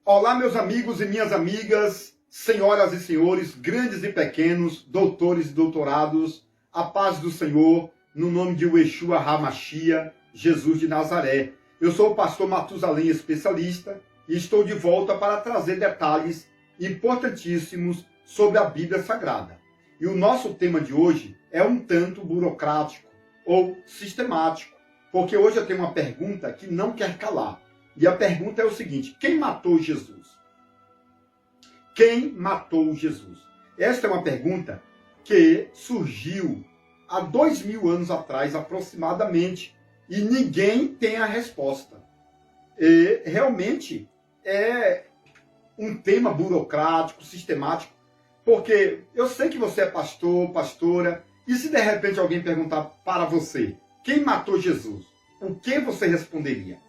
Olá, meus amigos e minhas amigas, senhoras e senhores, grandes e pequenos, doutores e doutorados, a paz do Senhor, no nome de Yeshua HaMashiach, Jesus de Nazaré. Eu sou o pastor Matusalém, especialista, e estou de volta para trazer detalhes importantíssimos sobre a Bíblia Sagrada. E o nosso tema de hoje é um tanto burocrático ou sistemático, porque hoje eu tenho uma pergunta que não quer calar. E a pergunta é o seguinte: quem matou Jesus? Quem matou Jesus? Esta é uma pergunta que surgiu há 2000 anos atrás, aproximadamente, e ninguém tem a resposta. E realmente é um tema burocrático, sistemático, porque eu sei que você é pastor, pastora, e se de repente alguém perguntar para você, quem matou Jesus? O que você responderia?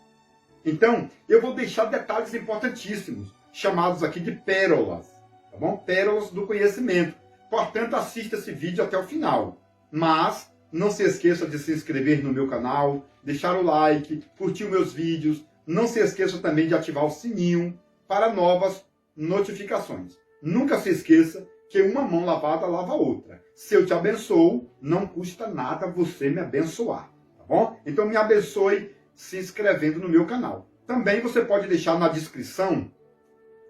Então, eu vou deixar detalhes importantíssimos, chamados aqui de pérolas, tá bom? Pérolas do conhecimento. Portanto, assista esse vídeo até o final. Mas, não se esqueça de se inscrever no meu canal, deixar o like, curtir meus vídeos. Não se esqueça também de ativar o sininho para novas notificações. Nunca se esqueça que uma mão lavada lava a outra. Se eu te abençoo, não custa nada você me abençoar, tá bom? Então, me abençoe se inscrevendo no meu canal. Também você pode deixar na descrição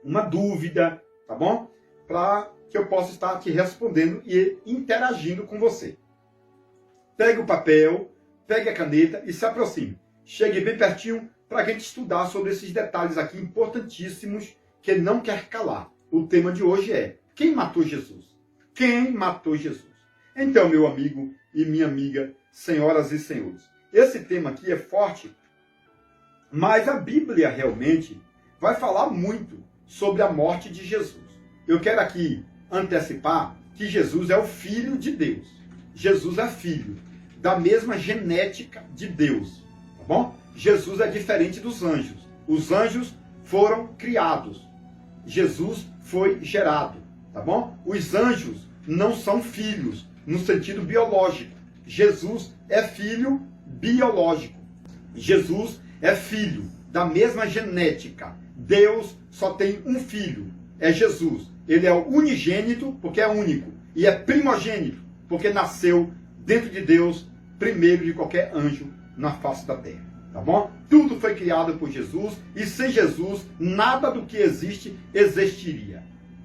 uma dúvida, tá bom? Para que eu possa estar aqui respondendo e interagindo com você. Pegue o papel, pegue a caneta e se aproxime. Chegue bem pertinho para a gente estudar sobre esses detalhes aqui importantíssimos que não quer calar. O tema de hoje é: quem matou Jesus? Quem matou Jesus? Então, meu amigo e minha amiga, senhoras e senhores, esse tema aqui é forte, mas a Bíblia realmente vai falar muito sobre a morte de Jesus. Eu quero aqui antecipar que Jesus é o Filho de Deus. Jesus é filho da mesma genética de Deus, tá bom? Jesus é diferente dos anjos. Os anjos foram criados. Jesus foi gerado, tá bom? Os anjos não são filhos no sentido biológico. Jesus é filho biológico. Jesus é filho da mesma genética. Deus só tem um filho, é Jesus. Ele é o unigênito, porque é único, e é primogênito, porque nasceu dentro de Deus, primeiro de qualquer anjo na face da terra. Tá bom? Tudo foi criado por Jesus, e sem Jesus, nada do que existe existiria.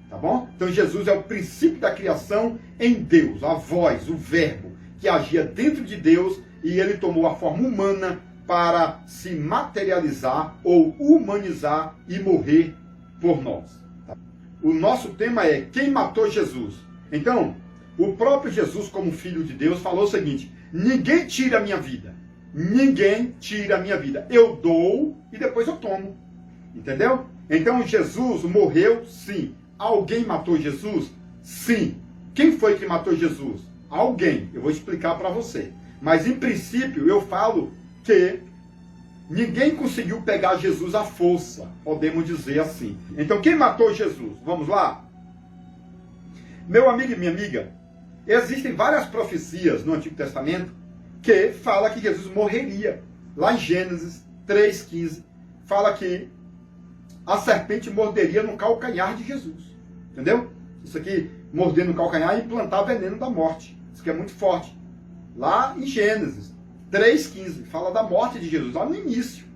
Tá bom? Então Jesus é o princípio da criação em Deus, a voz, o verbo, que agia dentro de Deus, e ele tomou a forma humana para se materializar ou humanizar e morrer por nós. O nosso tema é: quem matou Jesus? Então, o próprio Jesus, como Filho de Deus, falou o seguinte: ninguém tira a minha vida. Ninguém tira a minha vida. Eu dou e depois eu tomo. Entendeu? Então Jesus morreu, sim. Alguém matou Jesus? Sim. Quem foi que matou Jesus? Alguém. Eu vou explicar para você. Mas, em princípio, eu falo que ninguém conseguiu pegar Jesus à força, podemos dizer assim. Então, quem matou Jesus? Vamos lá? Meu amigo e minha amiga, existem várias profecias no Antigo Testamento que fala que Jesus morreria. Lá em Gênesis 3,15, fala que a serpente morderia no calcanhar de Jesus. Entendeu? Isso aqui, morder no calcanhar e implantar veneno da morte. Isso aqui é muito forte. Lá em Gênesis 3,15, fala da morte de Jesus, lá no início.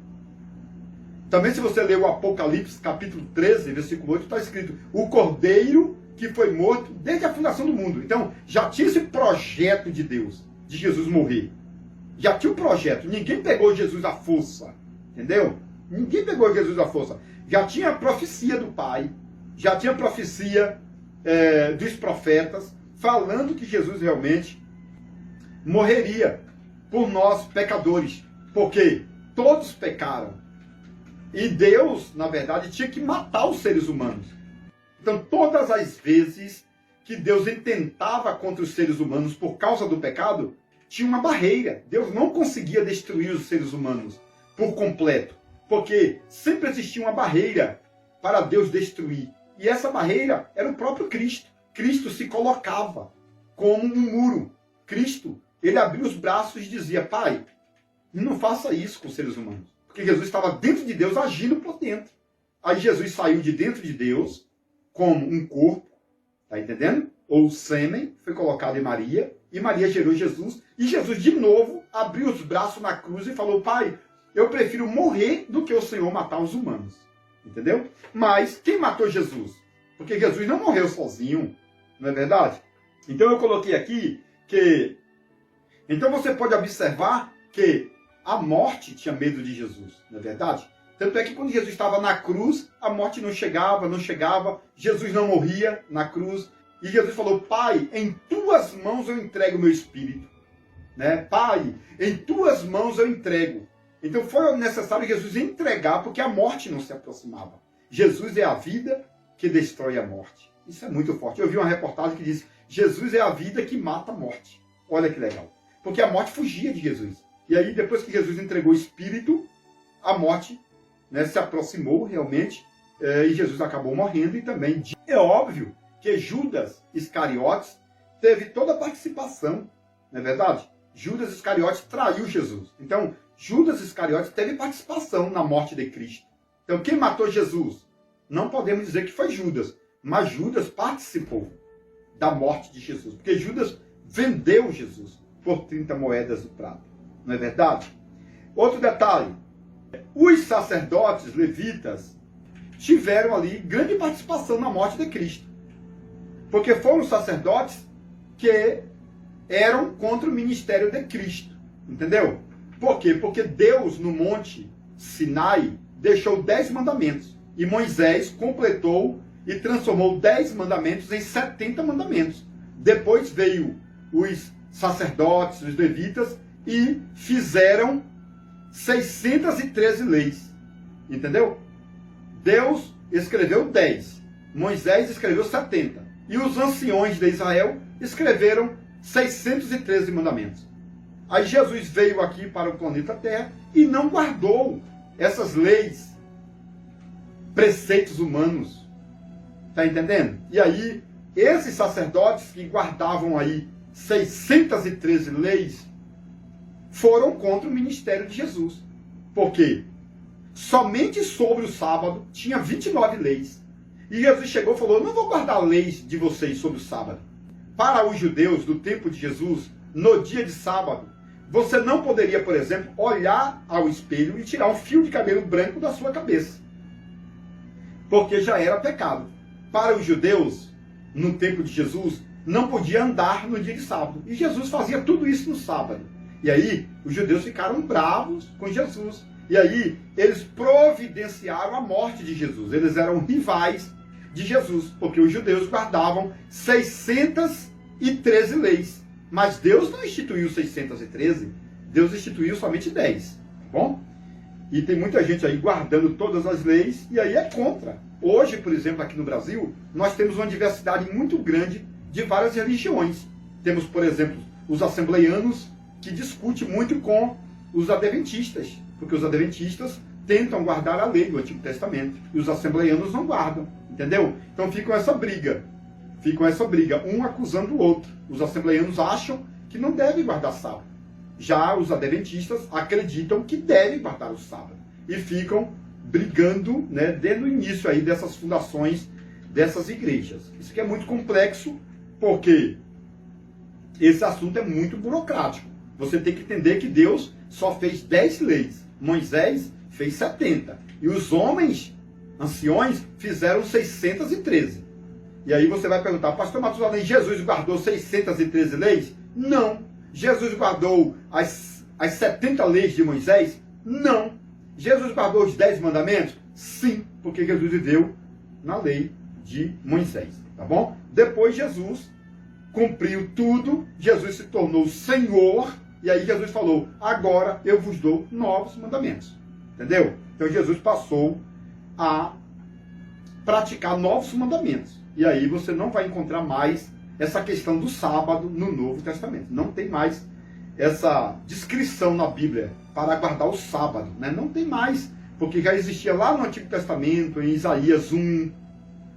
Também, se você ler o Apocalipse, capítulo 13, versículo 8, está escrito: o cordeiro que foi morto desde a fundação do mundo. Então, já tinha esse projeto de Deus, de Jesus morrer. Já tinha o projeto. Ninguém pegou Jesus à força. Entendeu? Ninguém pegou Jesus à força. Já tinha a profecia do Pai, já tinha a profecia dos profetas, falando que Jesus realmente morreria por nós pecadores, porque todos pecaram. E Deus, na verdade, tinha que matar os seres humanos. Então, todas as vezes que Deus intentava contra os seres humanos por causa do pecado, tinha uma barreira. Deus não conseguia destruir os seres humanos por completo, porque sempre existia uma barreira para Deus destruir. E essa barreira era o próprio Cristo. Cristo se colocava como um muro. Cristo, ele abria os braços e dizia: Pai, não faça isso com os seres humanos. Porque Jesus estava dentro de Deus, agindo por dentro. Aí Jesus saiu de dentro de Deus, como um corpo, tá entendendo? Ou o sêmen foi colocado em Maria, e Maria gerou Jesus, e Jesus de novo abriu os braços na cruz e falou: Pai, eu prefiro morrer do que o Senhor matar os humanos. Entendeu? Mas quem matou Jesus? Porque Jesus não morreu sozinho, não é verdade? Então eu coloquei aqui que... Então você pode observar que a morte tinha medo de Jesus, não é verdade? Tanto é que quando Jesus estava na cruz, a morte não chegava, Jesus não morria na cruz. E Jesus falou: Pai, em tuas mãos eu entrego o meu espírito. Né? Pai, em tuas mãos eu entrego. Então foi necessário Jesus entregar, porque a morte não se aproximava. Jesus é a vida que destrói a morte. Isso é muito forte. Eu vi uma reportagem que diz: Jesus é a vida que mata a morte. Olha que legal. Porque a morte fugia de Jesus. E aí, depois que Jesus entregou o espírito, a morte, né, se aproximou realmente, e Jesus acabou morrendo. E também é óbvio que Judas Iscariotes teve toda a participação, não é verdade? Judas Iscariotes traiu Jesus. Então, Judas Iscariotes teve participação na morte de Cristo. Então, quem matou Jesus? Não podemos dizer que foi Judas, mas Judas participou da morte de Jesus, porque Judas vendeu Jesus por 30 moedas de prata. Não é verdade? Outro detalhe: os sacerdotes levitas tiveram ali grande participação na morte de Cristo, porque foram os sacerdotes que eram contra o ministério de Cristo. Entendeu? Por quê? Porque Deus, no monte Sinai, deixou 10 mandamentos. E Moisés completou e transformou 10 mandamentos em 70 mandamentos. Depois veio os sacerdotes, os levitas, e fizeram 613 leis. Entendeu? Deus escreveu 10. Moisés escreveu 70. E os anciões de Israel escreveram 613 mandamentos. Aí Jesus veio aqui para o planeta Terra e não guardou essas leis, preceitos humanos. Está entendendo? E aí, esses sacerdotes que guardavam aí 613 leis foram contra o ministério de Jesus. Por quê? Somente sobre o sábado tinha 29 leis. E Jesus chegou e falou: não vou guardar leis de vocês sobre o sábado. Para os judeus do tempo de Jesus, no dia de sábado, você não poderia, por exemplo, olhar ao espelho e tirar um fio de cabelo branco da sua cabeça, porque já era pecado. Para os judeus, no tempo de Jesus, não podia andar no dia de sábado. E Jesus fazia tudo isso no sábado. E aí, os judeus ficaram bravos com Jesus. E aí, eles providenciaram a morte de Jesus. Eles eram rivais de Jesus, porque os judeus guardavam 613 leis. Mas Deus não instituiu 613, Deus instituiu somente 10, tá bom? E tem muita gente aí guardando todas as leis, e aí é contra. Hoje, por exemplo, aqui no Brasil, nós temos uma diversidade muito grande de várias religiões. Temos, por exemplo, os assembleianos, que discutem muito com os adventistas, porque os adventistas tentam guardar a lei do Antigo Testamento, e os assembleianos não guardam, entendeu? Então ficam essa briga, um acusando o outro. Os assembleianos acham que não deve guardar sábado. Já os adventistas acreditam que deve guardar o sábado. E ficam brigando, né, desde o início aí dessas fundações, dessas igrejas. Isso aqui é muito complexo, porque esse assunto é muito burocrático. Você tem que entender que Deus só fez 10 leis. Moisés fez 70. E os homens, anciões, fizeram 613. E aí você vai perguntar: pastor Matusalém, Jesus guardou 613 leis? Não. Jesus guardou as 70 leis de Moisés? Não. Jesus guardou os 10 mandamentos? Sim, porque Jesus viveu na lei de Moisés, tá bom? Depois Jesus cumpriu tudo, Jesus se tornou Senhor, e aí Jesus falou: agora eu vos dou novos mandamentos. Entendeu? Então Jesus passou a praticar novos mandamentos. E aí você não vai encontrar mais essa questão do sábado no Novo Testamento. Não tem mais essa descrição na Bíblia para guardar o sábado, né? Não tem mais, porque já existia lá no Antigo Testamento, em Isaías 1,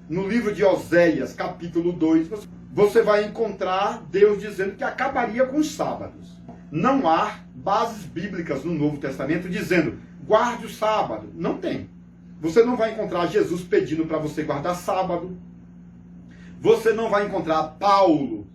no livro de Oséias, capítulo 2, você vai encontrar Deus dizendo que acabaria com os sábados. Não há bases bíblicas no Novo Testamento dizendo: guarde o sábado. Não tem. Você não vai encontrar Jesus pedindo para você guardar sábado. Você não vai encontrar Paulo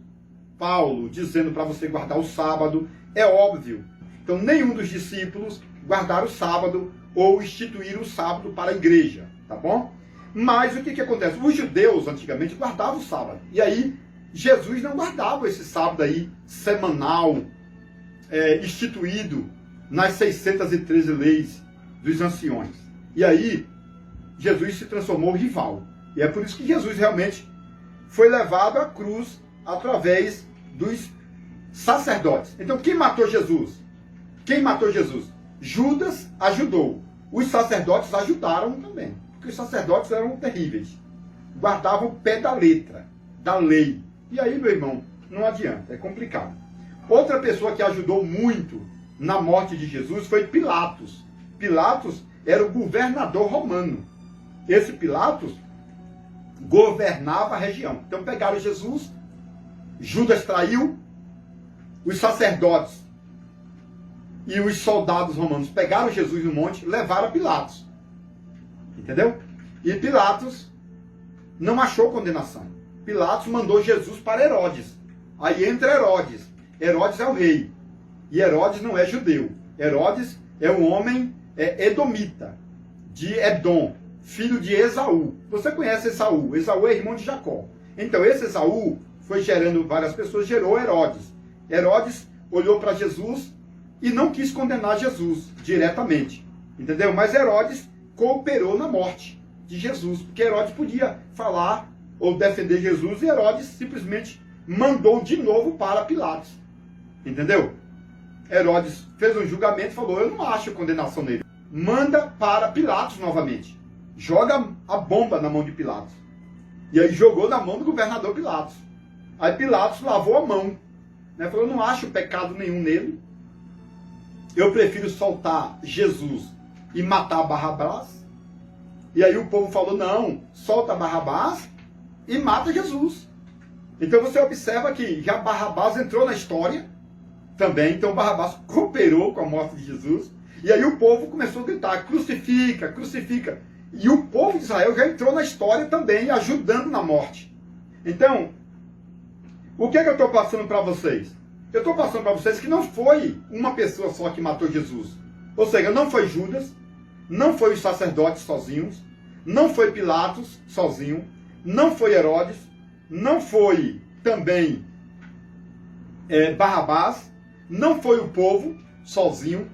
dizendo para você guardar o sábado. É óbvio. Então, nenhum dos discípulos guardaram o sábado ou instituíram o sábado para a igreja, tá bom? Mas o que acontece? Os judeus, antigamente, guardavam o sábado. E aí, Jesus não guardava esse sábado aí, semanal, instituído nas 613 leis dos anciões. E aí, Jesus se transformou rival. E é por isso que Jesus realmente foi levado à cruz através dos sacerdotes. Então, quem matou Jesus? Quem matou Jesus? Judas ajudou. Os sacerdotes ajudaram também. Porque os sacerdotes eram terríveis. Guardavam o pé da letra, da lei. E aí, meu irmão, não adianta, é complicado. Outra pessoa que ajudou muito na morte de Jesus foi Pilatos. Pilatos era o governador romano. Esse Pilatos governava a região. Então pegaram Jesus, Judas traiu, os sacerdotes e os soldados romanos pegaram Jesus no monte, levaram a Pilatos. Entendeu? E Pilatos não achou condenação. Pilatos mandou Jesus para Herodes. Aí entra Herodes. Herodes é o rei. E Herodes não é judeu. Herodes é um homem edomita, de Edom, filho de Esaú. Você conhece Esaú. Esaú é irmão de Jacó. Então esse Esaú foi gerando várias pessoas, gerou Herodes. Herodes olhou para Jesus e não quis condenar Jesus diretamente. Entendeu? Mas Herodes cooperou na morte de Jesus. Porque Herodes podia falar ou defender Jesus e Herodes simplesmente mandou de novo para Pilatos. Entendeu? Herodes fez um julgamento e falou, eu não acho condenação nele. Manda para Pilatos novamente. Joga a bomba na mão de Pilatos. E aí jogou na mão do governador Pilatos. Aí Pilatos lavou a mão. Né? Falou, eu não acho pecado nenhum nele. Eu prefiro soltar Jesus e matar Barrabás. E aí o povo falou, não, solta Barrabás e mata Jesus. Então você observa que já Barrabás entrou na história também. Então Barrabás cooperou com a morte de Jesus. E aí o povo começou a gritar, crucifica, crucifica. E o povo de Israel já entrou na história também, ajudando na morte. Então, o que é que eu estou passando para vocês? Eu estou passando para vocês que não foi uma pessoa só que matou Jesus. Ou seja, não foi Judas, não foi os sacerdotes sozinhos, não foi Pilatos sozinho, não foi Herodes, não foi também Barrabás, não foi o povo sozinho,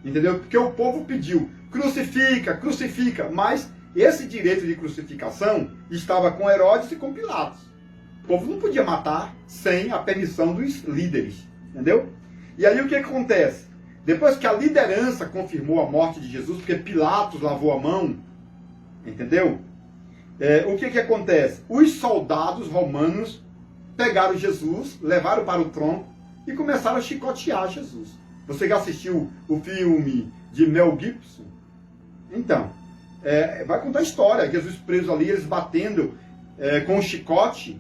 entendeu? Porque o povo pediu, crucifica, crucifica, mas esse direito de crucificação estava com Herodes e com Pilatos. O povo não podia matar sem a permissão dos líderes, entendeu? E aí o que acontece? Depois que a liderança confirmou a morte de Jesus, porque Pilatos lavou a mão, entendeu? O que acontece? Os soldados romanos pegaram Jesus, levaram para o tronco e começaram a chicotear Jesus. Você já assistiu o filme de Mel Gibson? Então, vai contar a história. Jesus preso ali, eles batendo com um chicote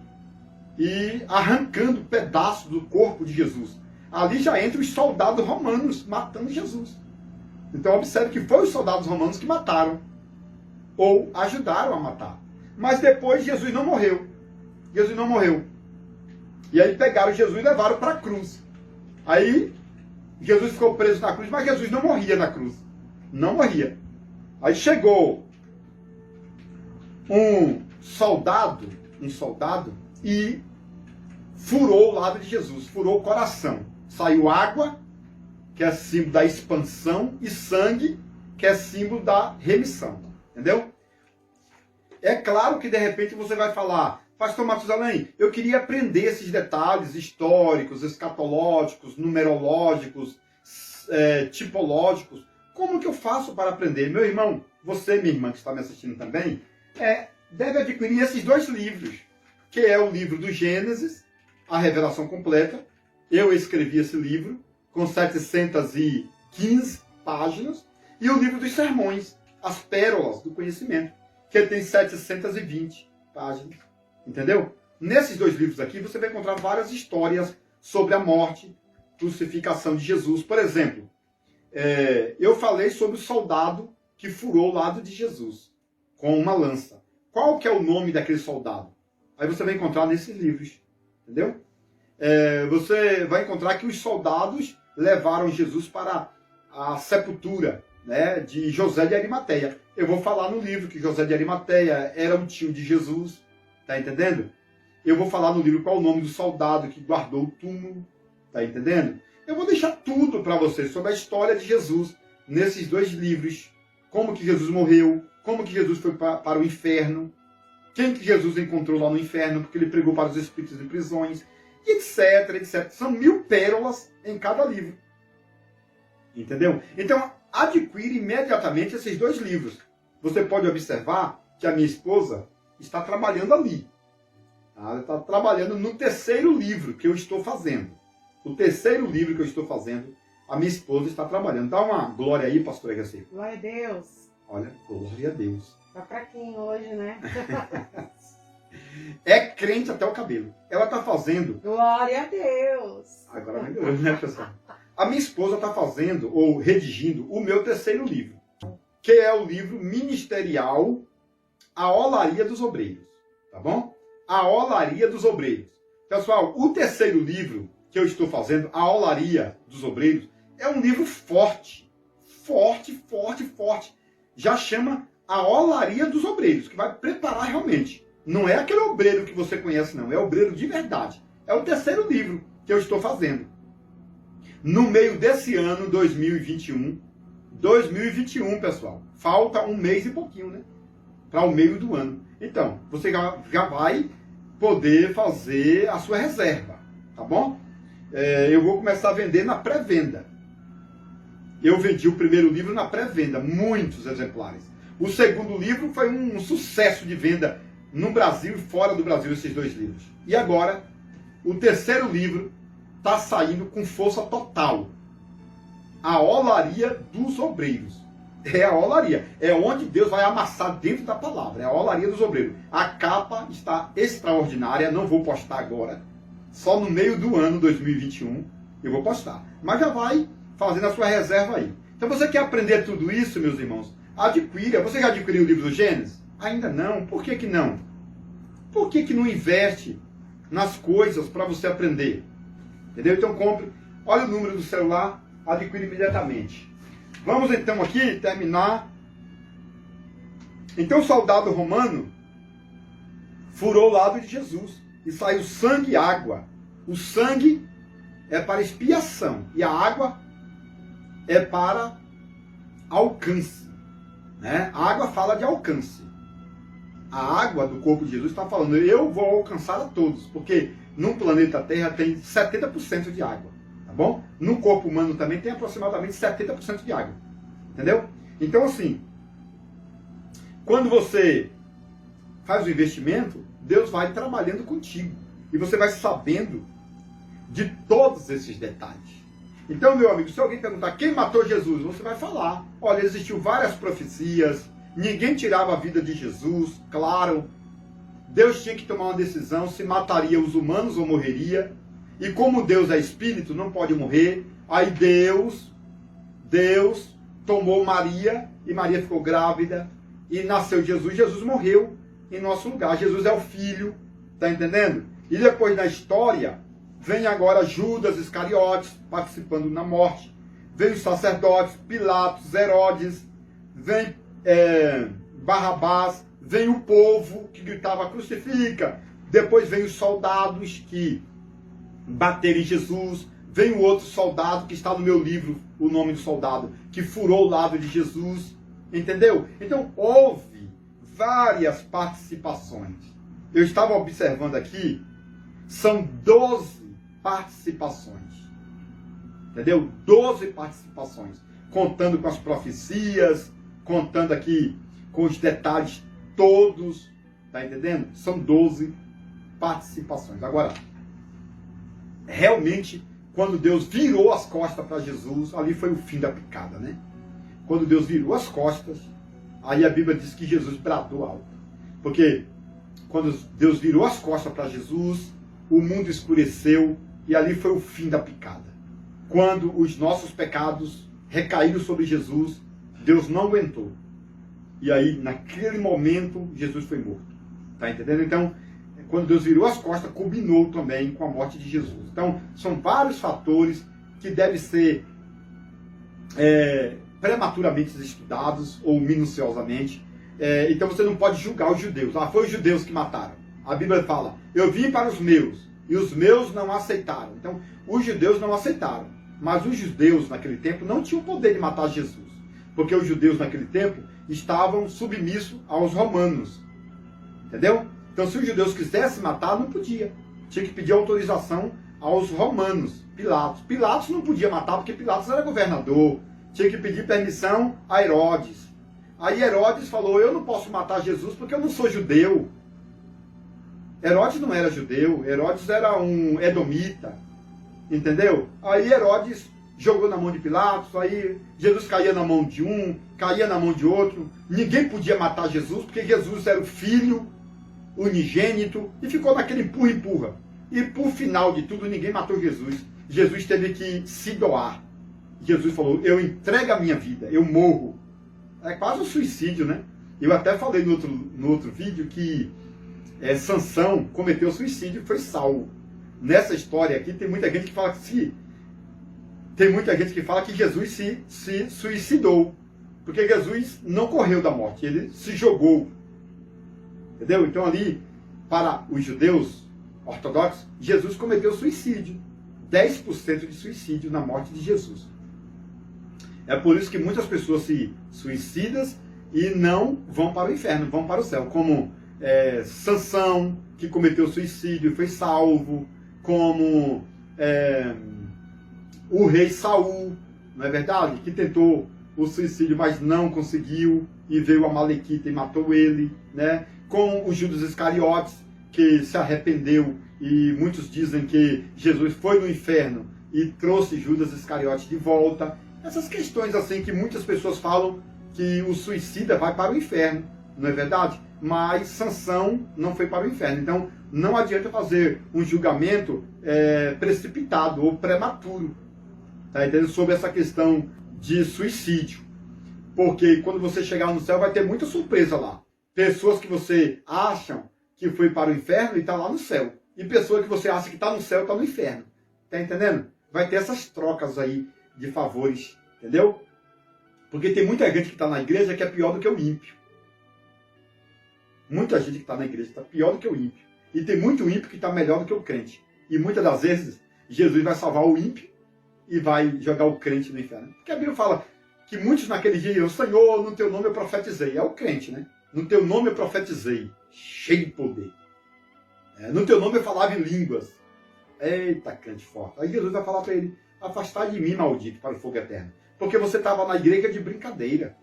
e arrancando pedaços do corpo de Jesus. Ali já entra os soldados romanos matando Jesus. Então observe que foi os soldados romanos que mataram, ou ajudaram a matar. Mas depois Jesus não morreu. Jesus não morreu. E aí pegaram Jesus e levaram para a cruz. Aí Jesus ficou preso na cruz, mas Jesus não morria na cruz. Não morria. Aí chegou um soldado e furou o lado de Jesus, furou o coração. Saiu água, que é símbolo da expansão, e sangue, que é símbolo da remissão. Entendeu? É claro que de repente você vai falar, Pastor Matusalém, eu queria aprender esses detalhes históricos, escatológicos, numerológicos, tipológicos. Como que eu faço para aprender? Meu irmão, você, minha irmã, que está me assistindo também, deve adquirir esses dois livros, que é o livro do Gênesis, a revelação completa. Eu escrevi esse livro com 715 páginas, e o livro dos sermões, as pérolas do conhecimento, que ele tem 720 páginas. Entendeu? Nesses dois livros aqui você vai encontrar várias histórias sobre a morte, crucificação de Jesus. Por exemplo, eu falei sobre o soldado que furou o lado de Jesus com uma lança. Qual que é o nome daquele soldado? Aí você vai encontrar nesses livros, entendeu? Você vai encontrar que os soldados levaram Jesus para a sepultura, né, de José de Arimateia. Eu vou falar no livro que José de Arimateia era um tio de Jesus, tá entendendo? Eu vou falar no livro qual é o nome do soldado que guardou o túmulo, tá entendendo? Eu vou deixar tudo para vocês sobre a história de Jesus nesses 2 livros. Como que Jesus morreu, como que Jesus foi para o inferno, quem que Jesus encontrou lá no inferno, porque ele pregou para os espíritos em prisões, etc, etc. São 1000 pérolas em cada livro. Entendeu? Então, adquire imediatamente esses 2 livros. Você pode observar que a minha esposa está trabalhando ali. Ela está trabalhando no 3º livro que eu estou fazendo. O 3º livro que eu estou fazendo, a minha esposa está trabalhando. Dá uma glória aí, pastora Graci. Glória a Deus. Olha, glória a Deus. Tá fraquinho hoje, né? É crente até o cabelo. Ela está fazendo... Glória a Deus. Agora melhorou, né, pessoal? A minha esposa está fazendo, ou redigindo, o meu 3º livro, que é o livro ministerial A Olaria dos Obreiros. Tá bom? A Olaria dos Obreiros. Pessoal, o 3º livro que eu estou fazendo, A Olaria dos Obreiros, é um livro forte. Forte, forte, forte. Já chama A Olaria dos Obreiros, que vai preparar realmente. Não é aquele obreiro que você conhece, não. É obreiro de verdade. É o 3º livro que eu estou fazendo. No meio desse ano, 2021, pessoal, falta um mês e pouquinho, né? Para o meio do ano. Então, você já vai poder fazer a sua reserva, tá bom? Eu vou começar a vender na pré-venda. Eu vendi o 1º livro na pré-venda, muitos exemplares. O 2º livro foi um sucesso de venda no Brasil e fora do Brasil, esses 2 livros. E agora, o 3º livro está saindo com força total. A Olaria dos Obreiros. É a olaria. É onde Deus vai amassar dentro da palavra. É a Olaria dos Obreiros. A capa está extraordinária. Não vou postar agora. Só no meio do ano 2021 eu vou postar. Mas já vai fazendo a sua reserva aí. Então você quer aprender tudo isso, meus irmãos? Adquira. Você já adquiriu o livro do Gênesis? Ainda não. Por que que não? Por que que não investe nas coisas para você aprender? Entendeu? Então compre. Olha o número do celular. Adquire imediatamente. Vamos então aqui terminar. Então o soldado romano furou o lado de Jesus e saiu sangue e água. O sangue é para expiação e a água é para alcance, né? A água fala de alcance. A água do corpo de Jesus está falando, eu vou alcançar a todos, porque no planeta Terra tem 70% de água. Tá bom? No corpo humano também tem aproximadamente 70% de água. Entendeu? Então, assim, quando você faz o investimento, Deus vai trabalhando contigo. E você vai sabendo de todos esses detalhes. Então, meu amigo, se alguém perguntar quem matou Jesus, você vai falar. Olha, existiu várias profecias, ninguém tirava a vida de Jesus, claro. Deus tinha que tomar uma decisão se mataria os humanos ou morreria. E como Deus é espírito, não pode morrer. Aí Deus tomou Maria, e Maria ficou grávida, e nasceu Jesus. Jesus morreu em nosso lugar. Jesus é o Filho, tá entendendo? E depois na história, vem agora Judas Iscariotes participando na morte. Vem os sacerdotes, Pilatos, Herodes, vem Barrabás, vem o povo que gritava crucifica. Depois vem os soldados que bateram em Jesus. Vem o outro soldado que está no meu livro, o nome do soldado, que furou o lado de Jesus. Entendeu? Então houve várias participações. Eu estava observando aqui, são 12 participações. Entendeu? 12 participações. Contando com as profecias, contando aqui com os detalhes todos. Tá entendendo? São 12 participações. Agora, realmente, quando Deus virou as costas para Jesus, ali foi o fim da picada, né? Quando Deus virou as costas, aí a Bíblia diz que Jesus bradou alto. Porque quando Deus virou as costas para Jesus, o mundo escureceu e ali foi o fim da picada. Quando os nossos pecados recaíram sobre Jesus, Deus não aguentou. E aí, naquele momento, Jesus foi morto. Tá entendendo? Então, quando Deus virou as costas, culminou também com a morte de Jesus. Então, são vários fatores que devem ser prematuramente estudados ou minuciosamente. Então, você não pode julgar os judeus. Foi os judeus que mataram. A Bíblia fala, eu vim para os meus, e os meus não aceitaram. Então, os judeus não aceitaram. Mas os judeus, naquele tempo, não tinham o poder de matar Jesus. Porque os judeus, naquele tempo, estavam submissos aos romanos. Entendeu? Então, se os judeus quisessem matar, não podia. Tinha que pedir autorização aos romanos, Pilatos. Pilatos não podia matar, porque Pilatos era governador. Tinha que pedir permissão a Herodes. Aí Herodes falou, eu não posso matar Jesus porque eu não sou judeu. Herodes não era judeu, Herodes era um edomita. Entendeu? Aí Herodes jogou na mão de Pilatos, aí Jesus caía na mão de um, caía na mão de outro. Ninguém podia matar Jesus, porque Jesus era o filho unigênito, e ficou naquele empurra-empurra. E por final de tudo, ninguém matou Jesus. Jesus teve que se doar. Jesus falou, eu entrego a minha vida, eu morro. É quase um suicídio, né? Eu até falei no outro vídeo que Sansão cometeu suicídio e foi salvo. Nessa história aqui, tem muita gente que fala que Jesus se suicidou. Porque Jesus não correu da morte, ele se jogou. Entendeu? Então ali, para os judeus ortodoxos, Jesus cometeu suicídio. 10% de suicídio na morte de Jesus. É por isso que muitas pessoas se suicidam e não vão para o inferno, vão para o céu. Como Sansão, que cometeu suicídio e foi salvo. Como o rei Saul, não é verdade? Que tentou o suicídio, mas não conseguiu, e veio a Malequita e matou ele, né? Com o Judas Iscariotes, que se arrependeu, e muitos dizem que Jesus foi no inferno e trouxe Judas Iscariotes de volta. Essas questões assim que muitas pessoas falam que o suicida vai para o inferno, não é verdade? Mas Sansão não foi para o inferno. Então, não adianta fazer um julgamento precipitado ou prematuro, tá entendendo? Sobre essa questão de suicídio. Porque quando você chegar no céu, vai ter muita surpresa lá. Pessoas que você acha que foi para o inferno e está lá no céu. E pessoa que você acha que está no céu e está no inferno. Tá entendendo? Vai ter essas trocas aí de favores, entendeu? Porque tem muita gente que está na igreja que é pior do que o ímpio. Muita gente que está na igreja está pior do que o ímpio. E tem muito ímpio que está melhor do que o crente. E muitas das vezes, Jesus vai salvar o ímpio e vai jogar o crente no inferno. Porque a Bíblia fala que muitos naquele dia iam, Senhor, no teu nome eu profetizei. É o crente, né? No teu nome eu profetizei. Cheio de poder. No teu nome eu falava em línguas. Eita, crente forte. Aí Jesus vai falar para ele, afastar de mim, maldito, para o fogo eterno. Porque você estava na igreja de brincadeira.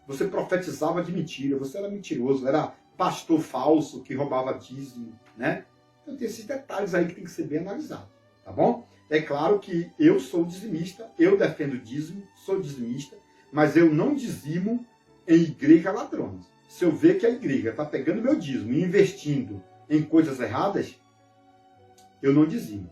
Você profetizava de mentira. Você era mentiroso. Era pastor falso que roubava dízimo, né? Então tem esses detalhes aí que tem que ser bem analisado, tá bom? É claro que eu sou dizimista, eu defendo dízimo, sou dizimista, mas eu não dizimo em igreja ladrões. Se eu ver que a igreja está pegando meu dízimo e investindo em coisas erradas, eu não dizimo.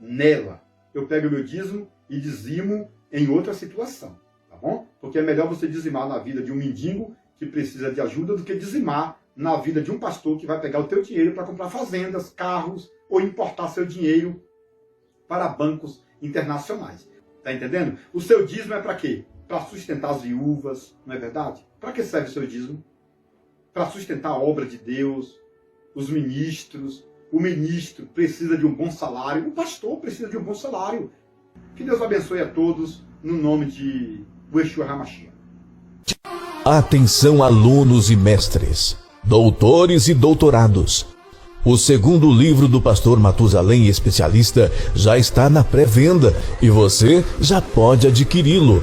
Nela, eu pego meu dízimo e dizimo em outra situação, tá bom? Porque é melhor você dizimar na vida de um mendigo que precisa de ajuda do que dizimar na vida de um pastor que vai pegar o teu dinheiro para comprar fazendas, carros ou importar seu dinheiro para bancos internacionais. Tá entendendo? O seu dízimo é para quê? Para sustentar as viúvas, não é verdade? Para que serve o seu dízimo? Para sustentar a obra de Deus, os ministros. O ministro precisa de um bom salário, o pastor precisa de um bom salário. Que Deus abençoe a todos, no nome de Yeshua HaMashiach. Atenção, alunos e mestres, doutores e doutorados. O segundo livro do pastor Matusalém Especialista já está na pré-venda e você já pode adquiri-lo.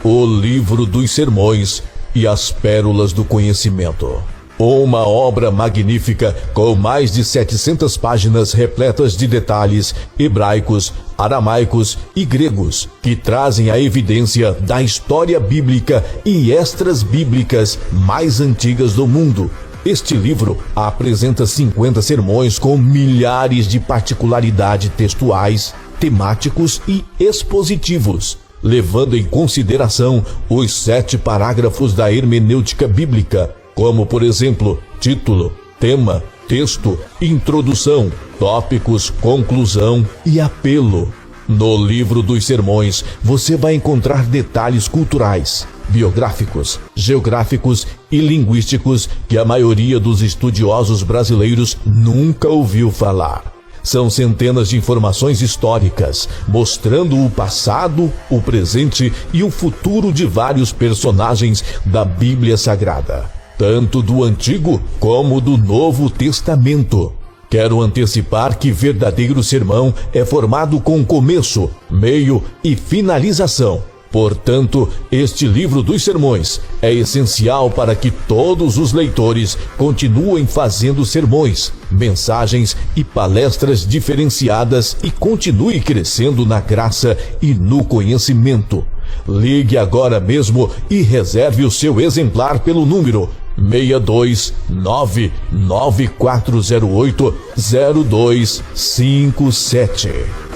O livro dos sermões e as pérolas do conhecimento. Uma obra magnífica com mais de 700 páginas repletas de detalhes hebraicos, aramaicos e gregos que trazem a evidência da história bíblica e extras bíblicas mais antigas do mundo. Este livro apresenta 50 sermões com milhares de particularidades textuais, temáticos e expositivos. levando em consideração os 7 parágrafos da hermenêutica bíblica, como, por exemplo, título, tema, texto, introdução, tópicos, conclusão e apelo. No livro dos sermões, você vai encontrar detalhes culturais, biográficos, geográficos e linguísticos que a maioria dos estudiosos brasileiros nunca ouviu falar. São centenas de informações históricas, mostrando o passado, o presente e o futuro de vários personagens da Bíblia Sagrada, tanto do Antigo como do Novo Testamento. Quero antecipar que verdadeiro sermão é formado com começo, meio e finalização. Portanto, este livro dos sermões é essencial para que todos os leitores continuem fazendo sermões, mensagens e palestras diferenciadas e continue crescendo na graça e no conhecimento. Ligue agora mesmo e reserve o seu exemplar pelo número 62994080257.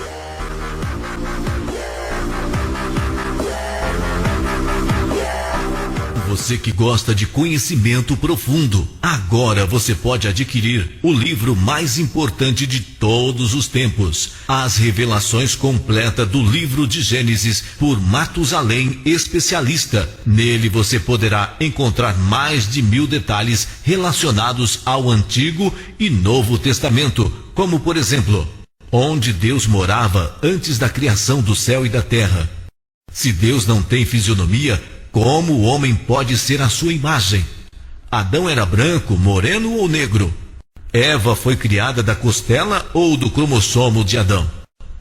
Você que gosta de conhecimento profundo, agora você pode adquirir o livro mais importante de todos os tempos, As Revelações Completas do Livro de Gênesis, por Matusalém Especialista. Nele você poderá encontrar mais de 1000 detalhes relacionados ao Antigo e Novo Testamento, como por exemplo, onde Deus morava antes da criação do céu e da terra. Se Deus não tem fisionomia, como o homem pode ser a sua imagem? Adão era branco, moreno ou negro? Eva foi criada da costela ou do cromossomo de Adão?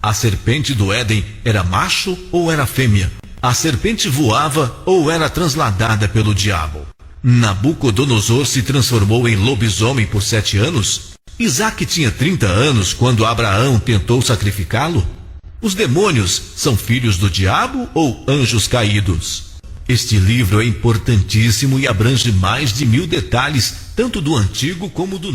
A serpente do Éden era macho ou era fêmea? A serpente voava ou era transladada pelo diabo? Nabucodonosor se transformou em lobisomem por 7 anos? Isaac tinha 30 anos quando Abraão tentou sacrificá-lo? Os demônios são filhos do diabo ou anjos caídos? Este livro é importantíssimo e abrange mais de 1000 detalhes, tanto do Antigo como do Novo.